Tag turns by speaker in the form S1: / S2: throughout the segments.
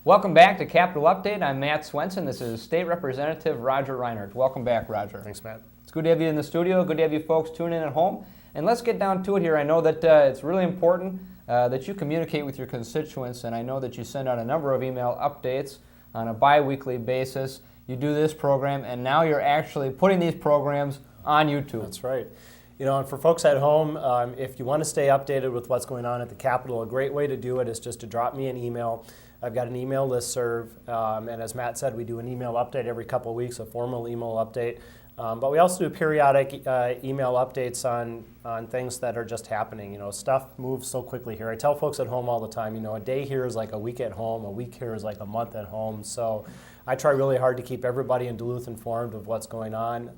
S1: Welcome back to Capital Update. I'm Matt Swenson. This is State Representative Roger Reinert. Welcome back, Roger.
S2: Thanks, Matt.
S1: It's good to have you in the studio. Good to have you folks tune in at home. And let's get down to it here. I know that it's really important that you communicate with your constituents, and I know that you send out a number of email updates on a bi-weekly basis. You do this program, and now you're actually putting these programs on YouTube.
S2: That's right. You know, and for folks at home, if you want to stay updated with what's going on at the Capitol, a great way to do it is just to drop me an email. I've got an email listserv, and as Matt said, we do an email update every couple of weeks, a formal email update. But we also do periodic email updates on things that are just happening. You know, stuff moves so quickly here. I tell folks at home all the time, you know, a day here is like a week at home, a week here is like a month at home. So I try really hard to keep everybody in Duluth informed of what's going on.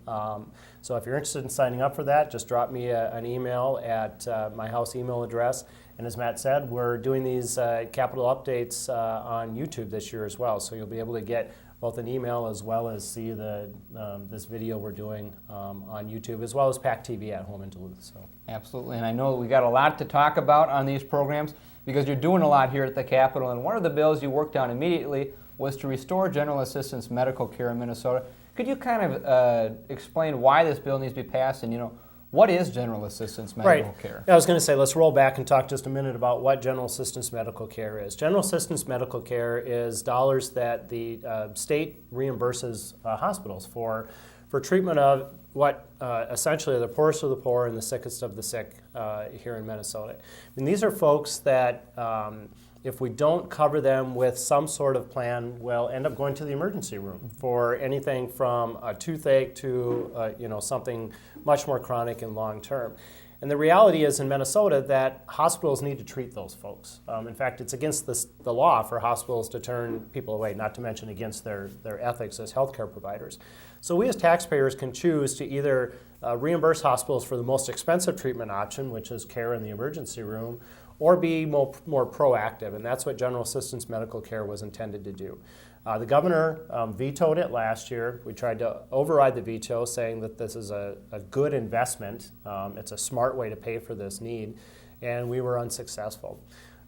S2: So if you're interested in signing up for that, just drop me an email at my house email address. And as Matt said, we're doing these Capitol updates on YouTube this year as well. So you'll be able to get both an email as well as see this video we're doing on YouTube, as well as PAC TV at home in Duluth. So.
S1: Absolutely, and I know we got a lot to talk about on these programs because you're doing a lot here at the Capitol, and one of the bills you worked on immediately was to restore general assistance medical care in Minnesota. Could you kind of explain why this bill needs to be passed, and what is general assistance medical care?
S2: Yeah, I was going to say, let's roll back and talk just a minute about what general assistance medical care is. General assistance medical care is dollars that the state reimburses hospitals for treatment of what essentially are the poorest of the poor and the sickest of the sick here in Minnesota. And these are folks that if we don't cover them with some sort of plan, will end up going to the emergency room for anything from a toothache to something much more chronic and long term. And the reality is in Minnesota that hospitals need to treat those folks. In fact, it's against the law for hospitals to turn people away, not to mention against their ethics as healthcare providers. So we as taxpayers can choose to either reimburse hospitals for the most expensive treatment option, which is care in the emergency room, or be more proactive, and that's what general assistance medical care was intended to do. The governor vetoed it last year. We tried to override the veto, saying that this is a good investment. It's a smart way to pay for this need, and we were unsuccessful.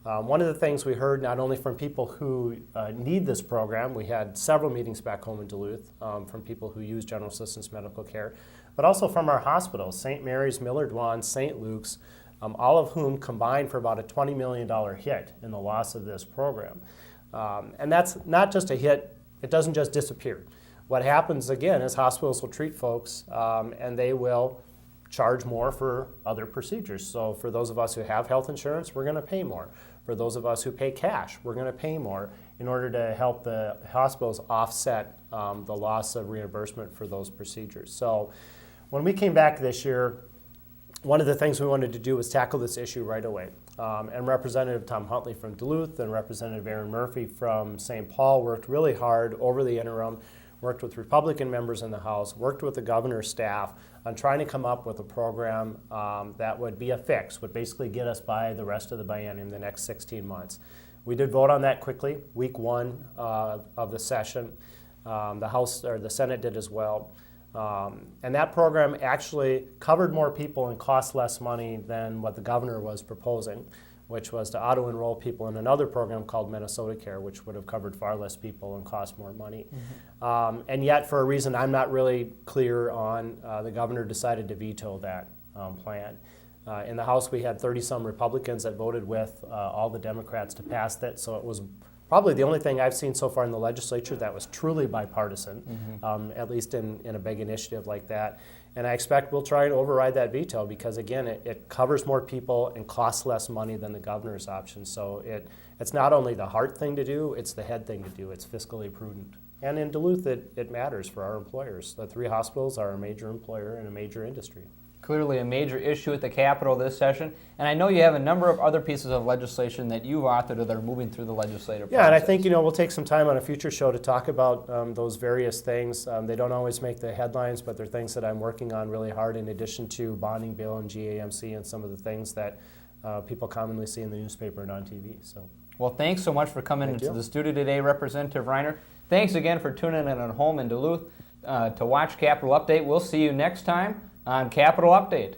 S2: One of the things we heard, not only from people who need this program, we had several meetings back home in Duluth from people who use general assistance medical care, but also from our hospitals, St. Mary's, Millard Waugh, St. Luke's, all of whom combined for about a $20 million hit in the loss of this program. And that's not just a hit, it doesn't just disappear. What happens again is hospitals will treat folks and they will charge more for other procedures. So for those of us who have health insurance, we're going to pay more. For those of us who pay cash, we're going to pay more in order to help the hospitals offset the loss of reimbursement for those procedures. So when we came back this year, one of the things we wanted to do was tackle this issue right away. And Representative Tom Huntley from Duluth and Representative Aaron Murphy from St. Paul worked really hard over the interim, worked with Republican members in the House, worked with the governor's staff on trying to come up with a program that would be a fix, would basically get us by the rest of the biennium, the next 16 months. We did vote on that quickly, week one of the session. The House or the Senate did as well. And that program actually covered more people and cost less money than what the governor was proposing, which was to auto-enroll people in another program called Minnesota Care, which would have covered far less people and cost more money. Mm-hmm. And yet, for a reason I'm not really clear on, the governor decided to veto that plan. In the House, we had 30-some Republicans that voted with all the Democrats to pass that, so it was probably the only thing I've seen so far in the legislature that was truly bipartisan, at least in a big initiative like that. And I expect we'll try and override that veto because, again, it covers more people and costs less money than the governor's option. So it's not only the heart thing to do, it's the head thing to do. It's fiscally prudent. And in Duluth, it matters for our employers. The three hospitals are a major employer and a major industry.
S1: Clearly a major issue at the Capitol this session, and I know you have a number of other pieces of legislation that you've authored that are moving through the legislative process.
S2: Yeah, and I think we'll take some time on a future show to talk about those various things. They don't always make the headlines, but they're things that I'm working on really hard in addition to bonding bill and GAMC and some of the things that people commonly see in the newspaper and on TV. So,
S1: well, thanks so much for coming into the studio today, Representative Reinert. Thanks again for tuning in at home in Duluth to watch Capitol Update. We'll see you next time on Capitol Update.